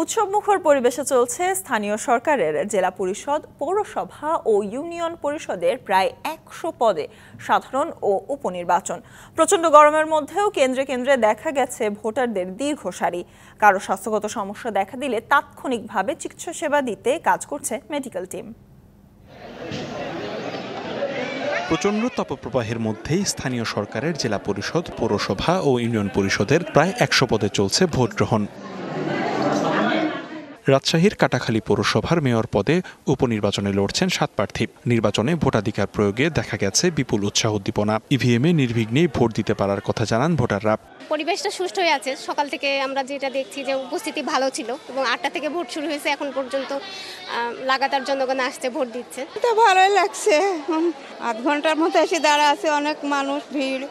উৎসবমুখর পরিবেশে চলছে স্থানীয় সরকারের জেলা পরিষদ, পৌরসভা ও ইউনিয়ন পরিষদের প্রায় ১০০ পদে সাধারণ ও উপনির্বাচন। প্রচণ্ড গরমের মধ্যেও কেন্দ্রে কেন্দ্রে দেখা গেছে ভোটারদের দীর্ঘ সারি। কারো স্বাস্থ্যগত সমস্যা দেখা দিলে তাৎক্ষণিকভাবে চিকিৎসা সেবা দিতে কাজ করছে মেডিকেল টিম। প্রচণ্ড তাপপ্রবাহের মধ্যেই স্থানীয় সরকারের জেলা পরিষদ, পৌরসভা ও ইউনিয়ন পরিষদের প্রায় ১০০ পদে চলছে ভোট গ্রহণ। রাজশাহীর কাটাখালী পৌরসভার মেয়র পদে উপনির্বাচনে লড়ছেন ৭ প্রার্থী। নির্বাচনে ভোটাধিকার প্রয়োগে দেখা গেছে বিপুল উৎসাহ উদ্দীপনা। ইভিএমে নির্বিঘ্নেই ভোট দিতে পারার কথা জানান ভোটাররা। পরিবেশটা সুষ্ঠু হয়ে আছে। সকাল থেকে আমরা যেটা দেখছি যে উপস্থিতি ভালো ছিল এবং ৮টা থেকে ভোট শুরু হয়েছে। এখন পর্যন্ত লাগাতার জনগণ আসছে, ভোট দিচ্ছে। তো ভালোই লাগছে। আধ ঘন্টার মতো এসে দাঁড়া আছে, অনেক মানুষ, ভিড়।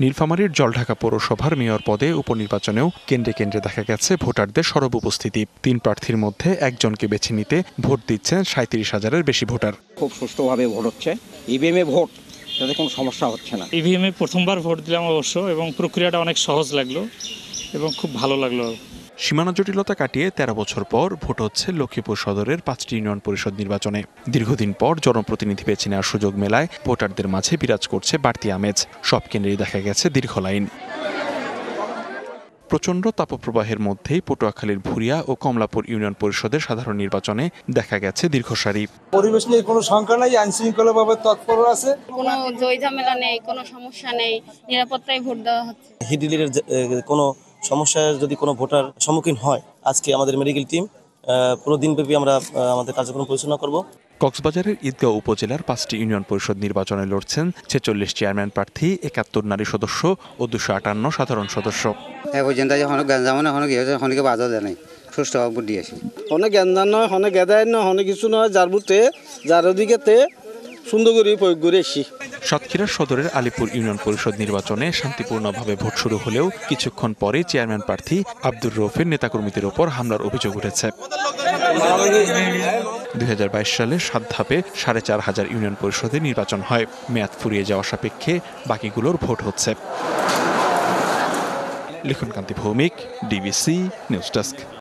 নীলফামারীর জলঢাকা পৌরসভার মেয়র পদে উপনির্বাচনেও কেন্দ্রে কেন্দ্রে দেখা গেছে ভোটারদের সরব উপস্থিতি। ৩ প্রার্থীর মধ্যে একজনকে বেছে নিতে ভোট দিচ্ছেন ৩৭,০০০-এর বেশি ভোটার। খুব সুষ্ঠুভাবে ভোট হচ্ছে। ইভিএমে ভোট, তাতে কোনো সমস্যা হচ্ছে না। ইভিএমে প্রথমবার ভোট দিলাম অবশ্য, এবং প্রক্রিয়াটা অনেক সহজ লাগলো এবং খুব ভালো লাগলো। সীমানা জটিলতা কাটিয়ে ১৩ বছর পর ভোট হচ্ছে লক্ষ্মীপুর সদরের ৫টি ইউনিয়ন পরিষদ নির্বাচনে। দীর্ঘদিন পর জনপ্রতিনিধি বেছে নেওয়ার সুযোগ মেলায় ভোটারদের মাঝে বিরাজ করছে বাড়তি আমেজ। সব কেন্দ্রেই দেখা গেছে দীর্ঘ লাইন। প্রচণ্ড তাপপ্রবাহের মধ্যেই পটুয়াখালীর ভুরিয়া ও কমলাপুর ইউনিয়ন পরিষদের সাধারণ নির্বাচনে দেখা গেছে দীর্ঘ সারি। পরিবেশ নিয়ে কোনো শঙ্কা নাই, আইন শৃঙ্খলাভাবে তৎপর আছে। কোনো জয় ঝামেলা নেই, কোনো সমস্যা নেই, নিরাপত্তায় ভোট দেওয়া হচ্ছে। হিডিলের কোনো সমস্যার যদি কোনো ভোটার সম্মুখীন হয়, আজকে আমাদের মেডিকেল টিম পুরো দিনব্যাপী আমরা আমাদের কার্যক্রম পরিচালনা করব। কক্সবাজারের ঈদগাঁও উপজেলার 5টি ইউনিয়ন পরিষদ নির্বাচনে লড়ছেন 46 চেয়ারম্যান প্রার্থী, 71 নারী সদস্য ও 258 সাধারণ সদস্য। অনেক জ্ঞান নয়, অনেক গেদায় নয়, অনেক কিছু নয়, যার বুথে যার ওদিকেতে সুন্দর করে প্রয়োগ করে এসেছি। সাতক্ষীরা সদরের আলিপুর ইউনিয়ন পরিষদ নির্বাচনে শান্তিপূর্ণভাবে ভোট শুরু হলেও কিছুক্ষণ পরে চেয়ারম্যান প্রার্থী আব্দুর রৌফের নেতাকর্মীদের ওপর হামলার অভিযোগ উঠেছে। ২০২২ সালে ৭ ধাপে ৪,৫০০ ইউনিয়ন পরিষদে নির্বাচন হয়। মেয়াদ ফুরিয়ে যাওয়া সাপেক্ষে বাকিগুলোর ভোট হচ্ছে। লিখনকান্তি ভৌমিক, ডিবিসি নিউজ ডেস্ক।